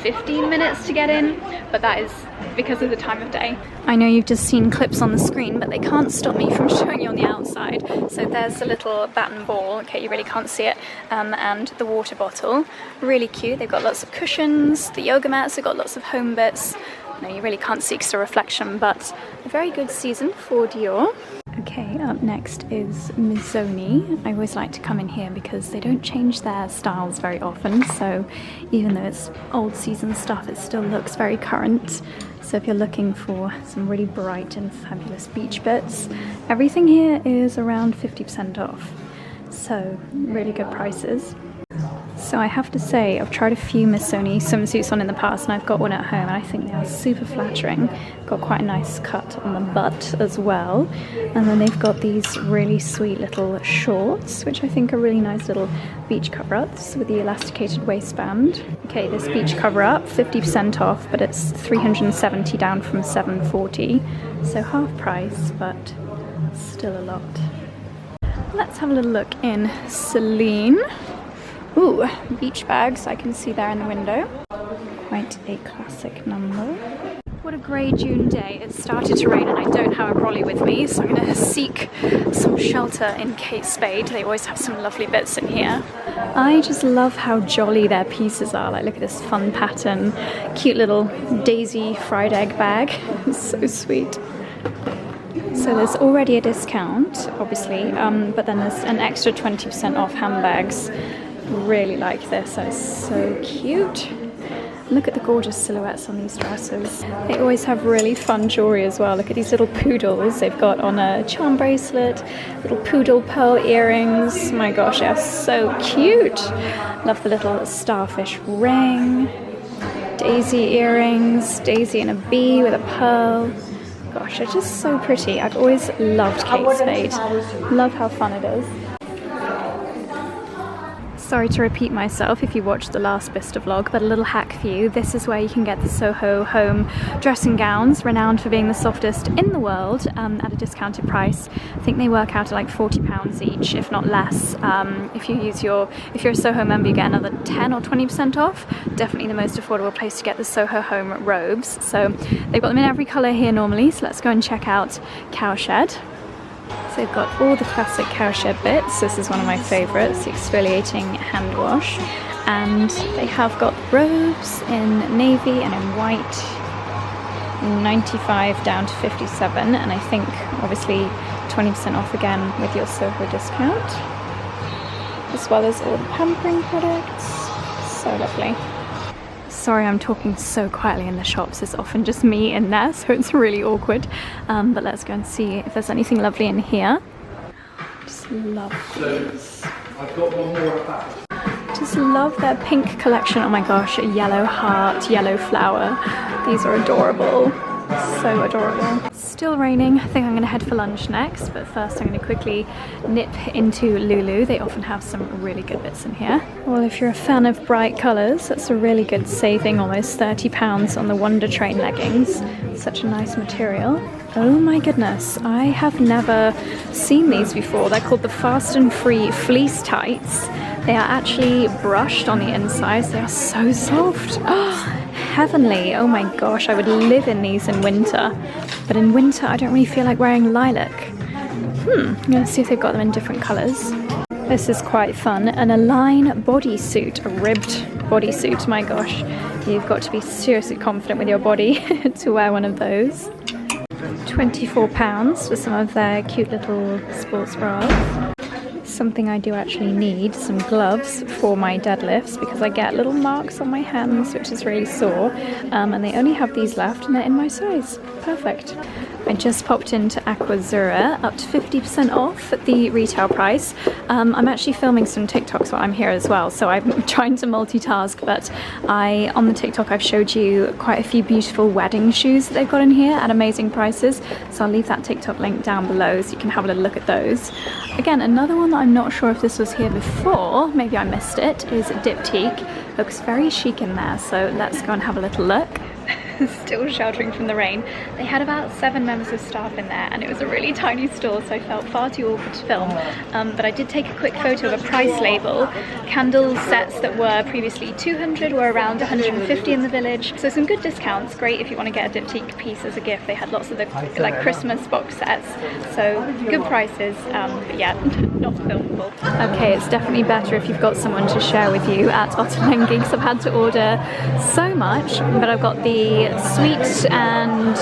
Speaker 1: 15 minutes to get in, but that is because of the time of day. I know you've just seen clips on the screen, but they can't stop me from showing you on the outside. So there's the little bat and ball, okay, you really can't see it, and the water bottle. Really cute. They've got lots of cushions, the yoga mats have got lots of home bits. No, you really can't see because of reflection, but a very good season for Dior. Okay, up next is Missoni. I always like to come in here because they don't change their styles very often, so even though it's old season stuff, it still looks very current. So if you're looking for some really bright and fabulous beach bits, everything here is around 50% off. So really good prices. So I have to say, I've tried a few Missoni swimsuits on in the past, and I've got one at home, and I think they are super flattering. Got quite a nice cut on the butt as well. And then they've got these really sweet little shorts, which I think are really nice little beach cover-ups with the elasticated waistband. Okay, this beach cover-up, 50% off, but it's $370 down from $740. So half price, but still a lot. Let's have a little look in Celine. Ooh, beach bags, I can see there in the window. Quite a classic number. What a grey June day. It started to rain and I don't have a brolly with me, so I'm going to seek some shelter in 𝑾𝒉𝒏. They always have some lovely bits in here. I just love how jolly their pieces are. Like, look at this fun pattern. Cute little daisy fried egg bag. It's so sweet. So there's already a discount, obviously, but then there's an extra 20% off handbags. Really like this, that is so cute. Look at the gorgeous silhouettes on these dresses. They always have really fun jewelry as well. Look at these little poodles they've got on a charm bracelet, little poodle pearl earrings. My gosh, they are so cute. Love the little starfish ring, daisy earrings, daisy and a bee with a pearl. Gosh, they're just so pretty. I've always loved 𝑾𝒉𝒏. Love how fun it is. Sorry to repeat myself if you watched the last Bicester vlog, but a little hack for you. This is where you can get the Soho home dressing gowns, renowned for being the softest in the world, at a discounted price. I think they work out at like £40 each, if not less. If you're a Soho member, you get another 10 or 20% off. Definitely the most affordable place to get the Soho home robes. So they've got them in every colour here normally, so let's go and check out Cowshed. So they've got all the classic 𝑐owshed bits. This is one of my favourites, the exfoliating hand wash. And they have got robes in navy and in white, 95 down to 57. And I think obviously 20% off again with your Soho discount. As well as all the pampering products. So lovely. Sorry, I'm talking so quietly in the shops. There's often just me in there, so it's really awkward. But let's go and see if there's anything lovely in here. Just love these.
Speaker 2: I've got one more back.
Speaker 1: Just love their pink collection. Oh my gosh, a yellow heart, yellow flower. These are adorable. So adorable. Still raining. I think I'm going to head for lunch next, but first I'm going to quickly nip into Lulu. They often have some really good bits in here. Well, if you're a fan of bright colours, that's a really good saving, almost £30 on the Wonder Train leggings. Such a nice material. Oh my goodness, I have never seen these before. They're called the Fast and Free Fleece Tights. They are actually brushed on the insides. They are so soft. Oh, heavenly. Oh my gosh, I would live in these in winter. But in winter, I don't really feel like wearing lilac. I'm going to see if they've got them in different colours. This is quite fun. An Align bodysuit, a ribbed bodysuit. My gosh, you've got to be seriously confident with your body to wear one of those. £24 for some of their cute little sports bras. something I do actually need, some gloves for my deadlifts, because I get little marks on my hands, which is really sore, and they only have these left and they're in my size. Perfect. I just popped into 𝑭𝒂𝒕, up to 50% off at the retail price. I'm actually filming some TikToks while I'm here as well, so I'm trying to multitask, but on the TikTok I've showed you quite a few beautiful wedding shoes that they've got in here at amazing prices, so I'll leave that TikTok link down below so you can have a little look at those. Again, another one that I'm not sure if this was here before, maybe I missed it, is 𝑑𝒖𝒑𝒐. Looks very chic in there, so let's go and have a little look. Still sheltering from the rain. They had about 7 members of staff in there, and it was a really tiny store, so I felt far too awkward to film, but I did take a quick photo of a price label. Candle sets that were previously 200 were around 150 in the village, so some good discounts. Great if you want to get a 𝑑𝒖𝒑𝒐 piece as a gift. They had lots of the like Christmas box sets, so good prices, but yeah, not filmable. Okay, it's definitely better if you've got someone to share with you at 𝑭𝒊𝒏𝒅, because I've had to order so much, but I've got the sweet and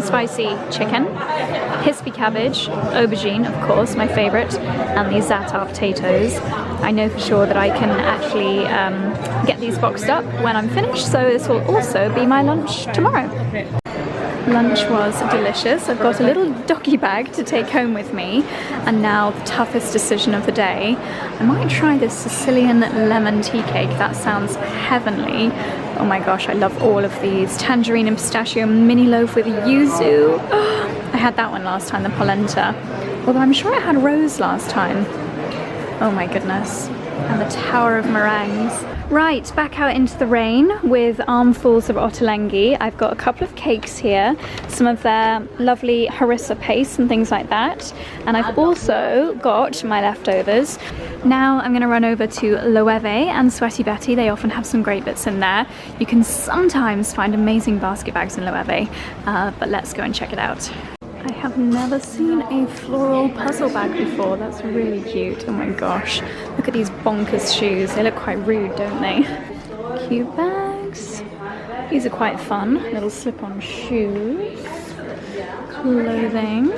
Speaker 1: spicy chicken, hispy cabbage, aubergine, of course, my favorite, and these za'atar potatoes. I know for sure that I can actually get these boxed up when I'm finished, so this will also be my lunch tomorrow. Lunch was delicious. I've got a little doggy bag to take home with me, and now the toughest decision of the day. I might try this Sicilian lemon tea cake. That sounds heavenly. Oh my gosh, I love all of these. Tangerine and pistachio mini loaf with yuzu. I had that one last time, the polenta. Although I'm sure I had rose last time. Oh my goodness. And the tower of meringues. Right, back out into the rain with armfuls of 𝑭𝒊𝒏𝒅. I've got a couple of cakes here, some of their lovely harissa paste and things like that. And I've also got my leftovers. Now I'm going to run over to 𝑭𝒊𝒏𝒅 and 𝑠weaty Betty. They often have some great bits in there. You can sometimes find amazing basket bags in 𝑭𝒊𝒏𝒅, but let's go and check it out. I have never seen a floral puzzle bag before. That's really cute. Oh my gosh. Look at these bonkers shoes. They look quite rude, don't they? Cute bags. These are quite fun. Little slip-on shoes. Clothing.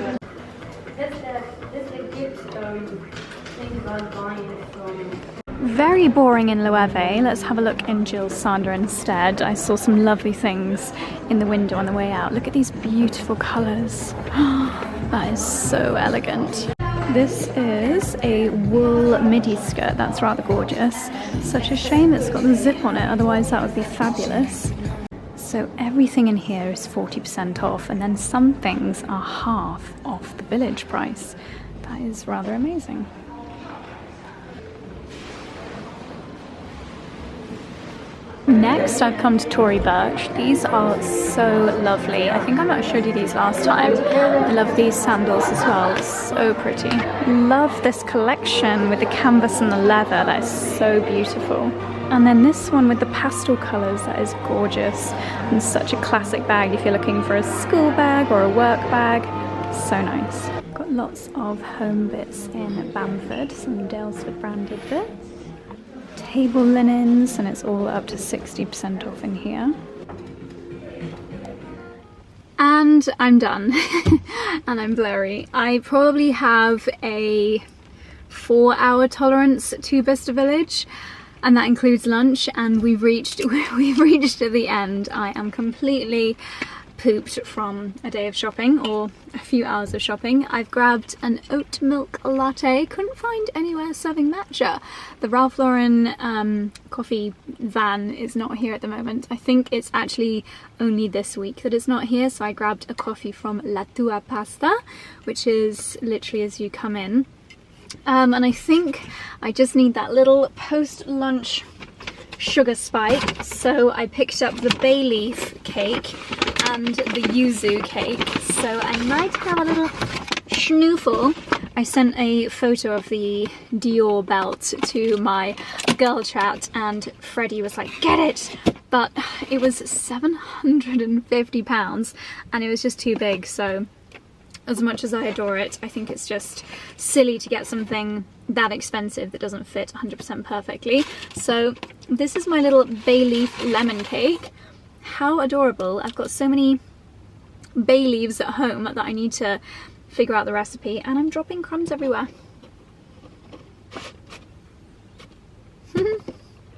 Speaker 1: Very boring in 𝑭𝒊𝒏𝒅. Let's have a look in 𝑔𝒍 instead. I saw some lovely things in the window on the way out. Look at these beautiful colours. That is so elegant. This is a wool midi skirt. That's rather gorgeous. Such a shame it's got the zip on it, otherwise that would be fabulous. So everything in here is 40% off, and then some things are half off the village price. That is rather amazing. Next, I've come to Tory Burch. These are so lovely. I think I might have showed you these last time. I love these sandals as well. So pretty. Love this collection with the canvas and the leather. That is so beautiful. And then this one with the pastel colours. That is gorgeous. And such a classic bag if you're looking for a school bag or a work bag. So nice. Got lots of home bits in Bamford. Some Daylesford branded bits. Table linens, and it's all up to 60% off in here. And I'm done. And I'm blurry. I probably have a 4-hour tolerance to Bicester Village, and that includes lunch, and we've reached at the end. I am completely pooped from a day of shopping, or a few hours of shopping. I've grabbed an oat milk latte. Couldn't find anywhere serving matcha. The Ralph Lauren coffee van is not here at the moment. I think it's actually only this week that it's not here, so I grabbed a coffee from La Tua Pasta, which is literally as you come in. And I think I just need that little post-lunch sugar spike, so I picked up the bay leaf cake and the yuzu cake, so I might have a little schnoofle. I sent a photo of the Dior belt to my girl chat, and Freddy was like, get it! But it was £750 and it was just too big, so as much as I adore it, I think it's just silly to get something that expensive that doesn't fit 100% perfectly. So this is my little bay leaf lemon cake. How adorable. I've got so many bay leaves at home that I need to figure out the recipe, and I'm dropping crumbs everywhere.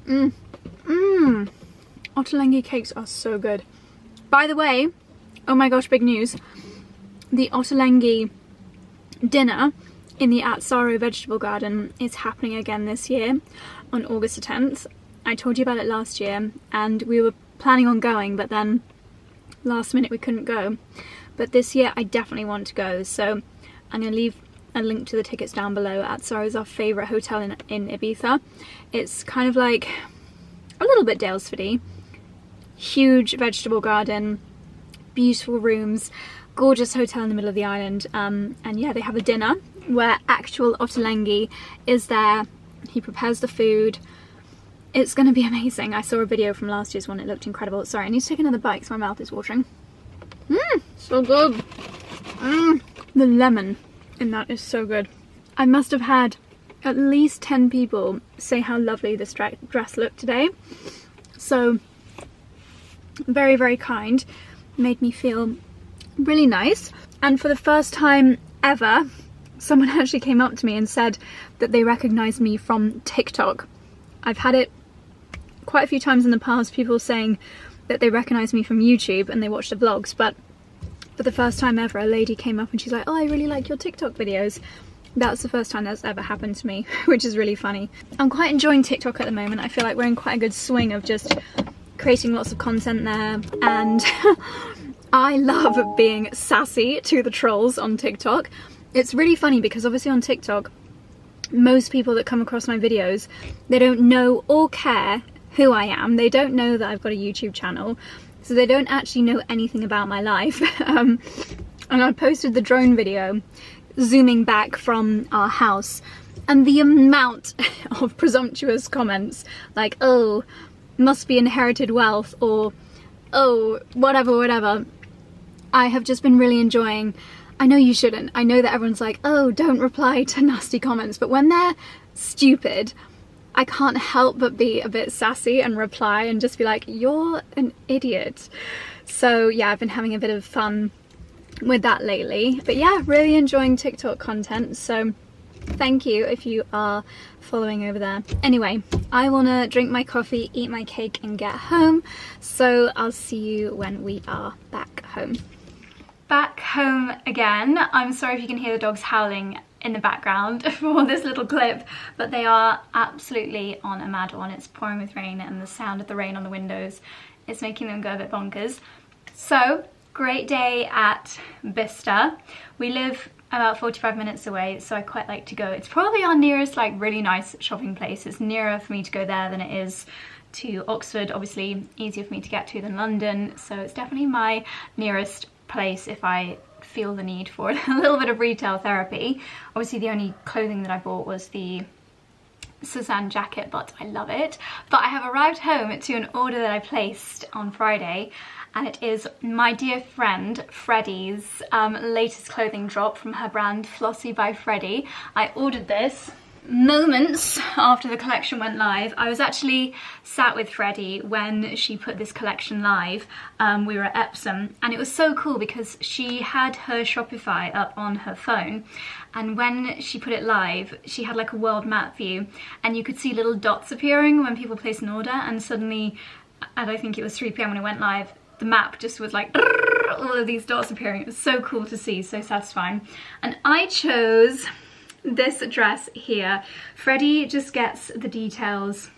Speaker 1: 𝘞𝘩𝘢𝘵 cakes are so good. By the way, oh my gosh, big news. The 𝘞𝘩𝘢𝘵 dinner in the 𝑭𝒊𝒏𝒅 vegetable garden is happening again this year on August the 10th. I told you about it last year and we were planning on going, but then last minute we couldn't go. But this year I definitely want to go, so I'm going to leave a link to the tickets down below. 𝑭𝒊𝒏𝒅 is our favourite hotel in Ibiza. It's kind of like a little bit 𝑑𝒂𝒄𝒏𝒊𝒏. Huge vegetable garden, beautiful rooms, gorgeous hotel in the middle of the island, and yeah, they have a dinner where actual 𝘞𝘩𝘢𝘵 is there. He prepares the food. It's going to be amazing. I saw a video from last year's one, it looked incredible. Sorry, I need to take another bite because my mouth is watering. So good. The lemon in that is so good. I must have had at least 10 people say how lovely this dress looked today. So very, very kind. Made me feel really nice. And for the first time ever, someone actually came up to me and said that they recognized me from TikTok. I've had it quite a few times in the past, people saying that they recognize me from YouTube and they watch the vlogs, but for the first time ever, a lady came up and she's like, oh, I really like your TikTok videos. That's the first time that's ever happened to me, which is really funny. I'm quite enjoying TikTok at the moment. I feel like we're in quite a good swing of just creating lots of content there, and I love being sassy to the trolls on TikTok. It's really funny because obviously on TikTok, most people that come across my videos, they don't know or care who I am. They don't know that I've got a YouTube channel, so they don't actually know anything about my life. And I posted the drone video zooming back from our house, and the amount of presumptuous comments like, oh, must be inherited wealth, or oh, whatever, I have just been really enjoying. I know you shouldn't. I know that everyone's like, oh, don't reply to nasty comments, but when they're stupid, I can't help but be a bit sassy and reply and just be like, you're an idiot. So yeah, I've been having a bit of fun with that lately. But yeah, really enjoying TikTok content, so thank you if you are following over there. Anyway, I want to drink my coffee, eat my cake and get home, so I'll see you when we are back home. Back home again. I'm sorry if you can hear the dogs howling in the background for this little clip, but they are absolutely on a mad one. It's pouring with rain and the sound of the rain on the windows is making them go a bit bonkers. So, great day at Bicester. We live about 45 minutes away, so I quite like to go. It's probably our nearest like really nice shopping place. It's nearer for me to go there than it is to Oxford, obviously easier for me to get to than London, so it's definitely my nearest place if I feel the need for a little bit of retail therapy. Obviously the only clothing that I bought was the Suzanne jacket, but I love it. But I have arrived home to an order that I placed on Friday, and it is my dear friend Freddy's latest clothing drop from her brand Flossy by Freddy. I ordered this moments after the collection went live. I was actually sat with Freddy when she put this collection live. We were at Epsom, and it was so cool because she had her Shopify up on her phone, and when she put it live she had like a world map view, and you could see little dots appearing when people place an order, and suddenly, and I think it was 3 PM when it went live, the map just was like all of these dots appearing. It was so cool to see, so satisfying. And I chose this dress here. Freddy just gets the details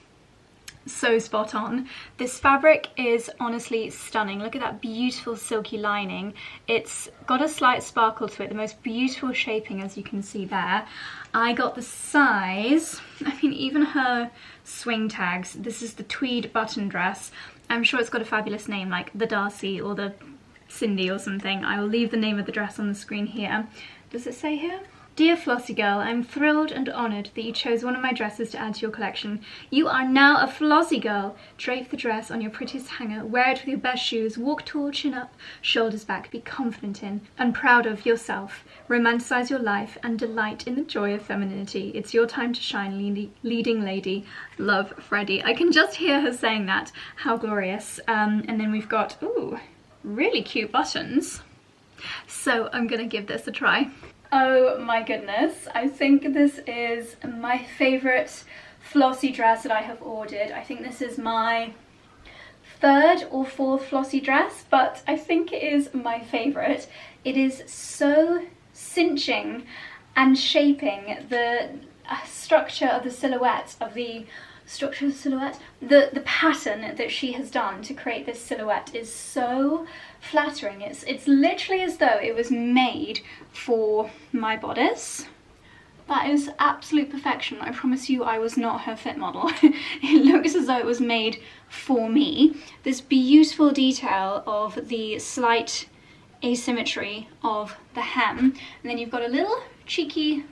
Speaker 1: so spot on. This fabric is honestly stunning. Look at that beautiful silky lining. It's got a slight sparkle to it, the most beautiful shaping as you can see there. I got the size, I mean even her swing tags. This is the tweed button dress. I'm sure it's got a fabulous name like the Darcy or the Cindy or something. I will leave the name of the dress on the screen here. Does it say here? Dear Flossy girl, I'm thrilled and honoured that you chose one of my dresses to add to your collection. You are now a Flossy girl. Drape the dress on your prettiest hanger, wear it with your best shoes, walk tall, chin up, shoulders back, be confident in and proud of yourself. Romanticize your life and delight in the joy of femininity. It's your time to shine, leading lady. Love, Freddy. I can just hear her saying that. How glorious. And then we've got, ooh, really cute buttons. So I'm gonna give this a try. Oh my goodness, I think this is my favourite Flossy dress that I have ordered. I think this is my 3rd or 4th Flossy dress, but I think it is my favourite. It is so cinching and shaping the structure of the silhouette, the pattern that she has done to create this silhouette is so flattering. It's literally as though it was made for my bodice. That is absolute perfection. I promise you I was not her fit model. It looks as though it was made for me. This beautiful detail of the slight asymmetry of the hem, and then you've got a little cheeky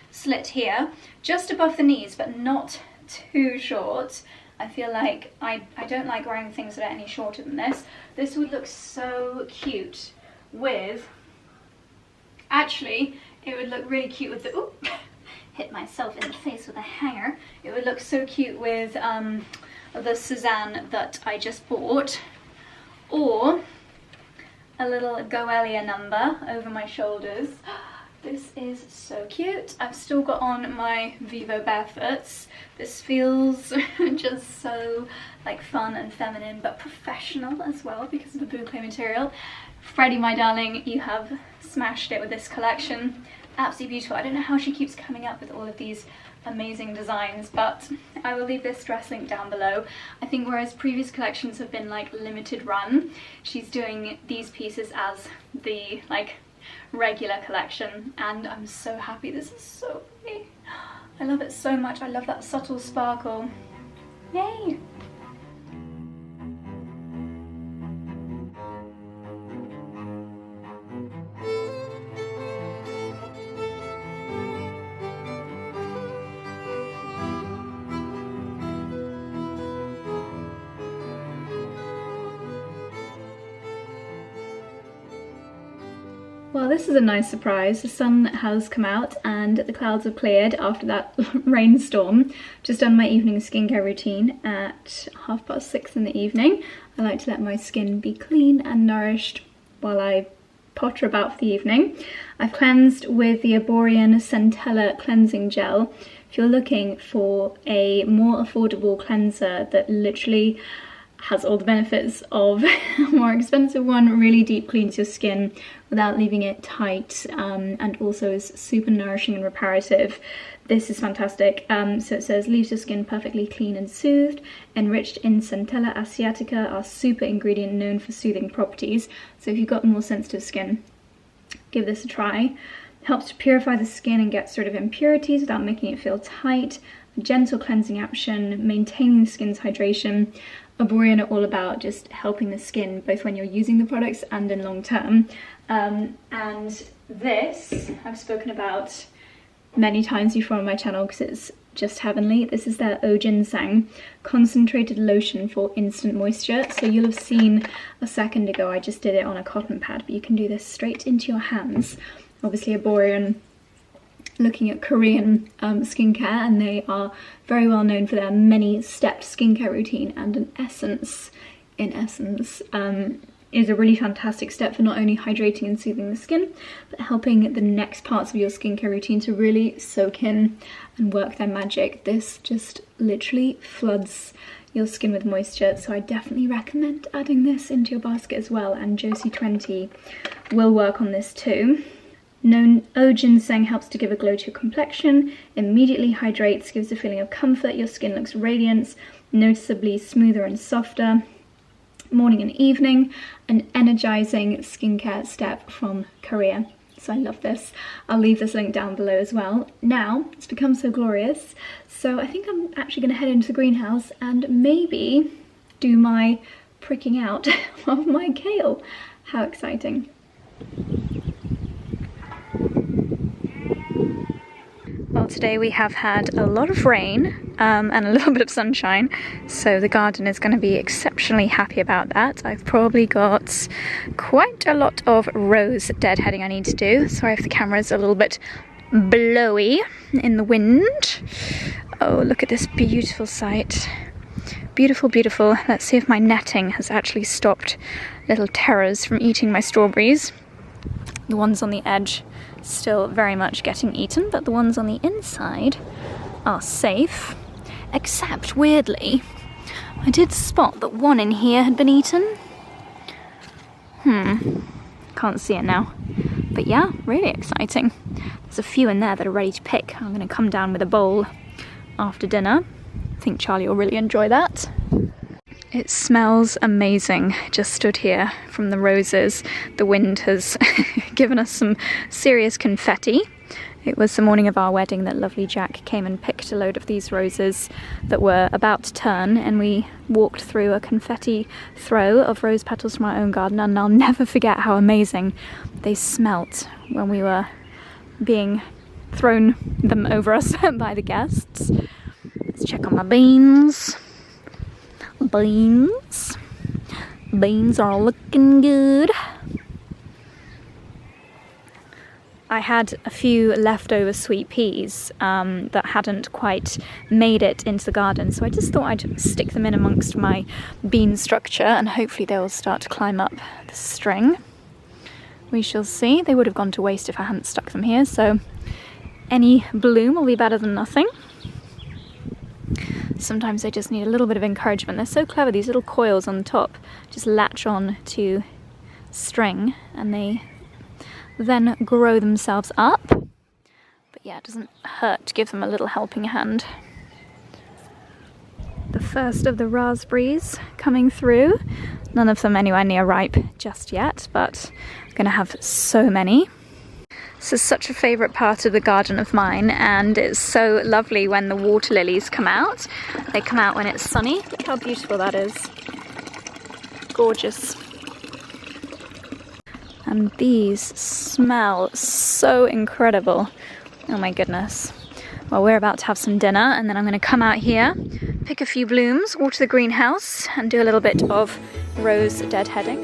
Speaker 1: slit here just above the knees, but not too short. I feel like I don't like wearing things that are any shorter than this. This would look so cute with, actually it would look really cute with the, ooh, hit myself in the face with a hanger. It would look so cute with the Suzanne that I just bought, or a little 𝑭𝒊𝒏𝒅 number over my shoulders. This is so cute. I've still got on my Vivo barefoots. This feels just so like fun and feminine, but professional as well because of the bouquet material. Freddy, my darling, you have smashed it with this collection. Absolutely beautiful. I don't know how she keeps coming up with all of these amazing designs, but I will leave this dress link down below. I think whereas previous collections have been like limited run, she's doing these pieces as the like regular collection, and I'm so happy. This is so pretty. I love it so much. I love that subtle sparkle. Yay! Well, this is a nice surprise. The sun has come out and the clouds have cleared after that rainstorm. Just done my evening skincare routine at 6:30 in the evening. I like to let my skin be clean and nourished while I potter about for the evening. I've cleansed with the Arborian Centella Cleansing Gel. If you're looking for a more affordable cleanser that literally has all the benefits of a more expensive one, really deep cleans your skin without leaving it tight, and also is super nourishing and reparative. This is fantastic. So it says, leaves your skin perfectly clean and soothed, enriched in Centella asiatica, our super ingredient known for soothing properties. So if you've got more sensitive skin, give this a try. Helps to purify the skin and gets rid of impurities without making it feel tight. A gentle cleansing action, maintaining the skin's hydration. Arborian are all about just helping the skin both when you're using the products and in long term. And this I've spoken about many times before on my channel because it's just heavenly. This is their 𝑭𝒌𝒻 concentrated lotion for instant moisture. So you'll have seen a second ago I just did it on a cotton pad, but you can do this straight into your hands. Obviously Arborian looking at Korean skincare, and they are very well known for their many stepped skincare routine, and an essence is a really fantastic step for not only hydrating and soothing the skin, but helping the next parts of your skincare routine to really soak in and work their magic. This just literally floods your skin with moisture, so I definitely recommend adding this into your basket as well, and Josie 20 will work on this too. Known 𝑭𝒌𝒻 helps to give a glow to your complexion, immediately hydrates, gives a feeling of comfort, your skin looks radiant, noticeably smoother and softer. Morning and evening, an energizing skincare step from Korea. So I love this. I'll leave this link down below as well. Now, it's become so glorious, so I think I'm actually going to head into the greenhouse and maybe do my pricking out of my kale. How exciting. Well, today we have had a lot of rain and a little bit of sunshine, so the garden is going to be exceptionally happy about that. I've probably got quite a lot of rose deadheading I need to do. Sorry if the camera's a little bit blowy in the wind. Oh, look at this beautiful sight. Beautiful, beautiful. Let's see if my netting has actually stopped little terrors from eating my strawberries. The ones on the edge still very much getting eaten, but the ones on the inside are safe. Except, weirdly, I did spot that one in here had been eaten. Can't see it now. But yeah, really exciting. There's a few in there that are ready to pick. I'm gonna come down with a bowl after dinner. I think Charlie will really enjoy that. It smells amazing. Just stood here from the roses. The wind has given us some serious confetti. It was the morning of our wedding that lovely Jack came and picked a load of these roses that were about to turn, and we walked through a confetti throw of rose petals from our own garden, and I'll never forget how amazing they smelt when we were being thrown them over us by the guests. Let's check on my beans. Beans are looking good. I had a few leftover sweet peas that hadn't quite made it into the garden, so I just thought I'd stick them in amongst my bean structure and hopefully they will start to climb up the string. We shall see. They would have gone to waste if I hadn't stuck them here, so any bloom will be better than nothing. Sometimes they just need a little bit of encouragement. They're so clever, these little coils on the top just latch on to string and they then grow themselves up. But yeah, it doesn't hurt to give them a little helping hand. The first of the raspberries coming through. None of them anywhere near ripe just yet, but I'm gonna have so many. This is such a favourite part of the garden of mine, and it's so lovely when the water lilies come out. They come out when it's sunny. Look how beautiful that is. Gorgeous. And these smell so incredible. Oh my goodness. Well, we're about to have some dinner, and then I'm going to come out here, pick a few blooms, water the greenhouse, and do a little bit of rose deadheading.